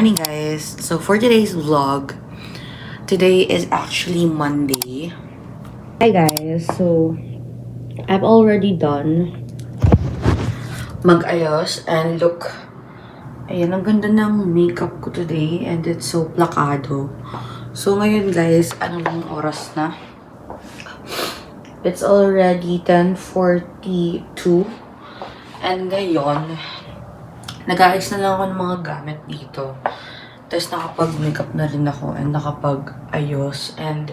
morning, guys. So for today's vlog, today is actually Monday. Hi guys, so I've already done mag-ayos and look, ayan, ang ganda ng makeup ko today and it's so plakado. So ngayon guys, anong oras na? It's already 10:42 and ngayon nag-aayos na lang ako ng mga gamit dito. Tapos nakapag-makeup na rin ako and nakapag-ayos and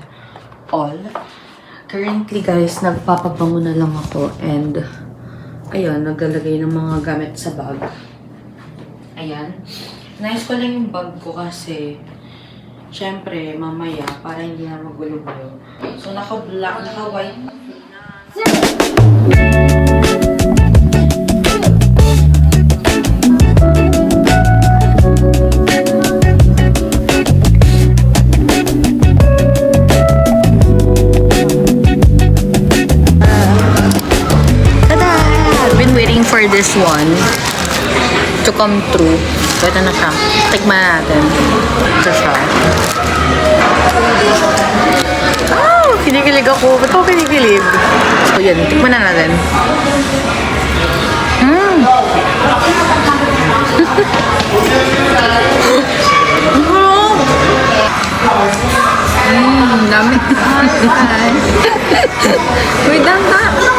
all. Currently guys, nagpapabango na lang ako and ayun, naglalagay ng mga gamit sa bag. Ayan. Nice ko lang yung bag ko kasi syempre, mamaya, para hindi na magulo-gulo. So, naka-black, naka-white. For this one to come true. So, ito na siya. Tikman natin. Ito siya. Oh! Kinikilig ako. Ba't ako kinikilig? So, yan. Tikman na natin. Dami. Wait, danta.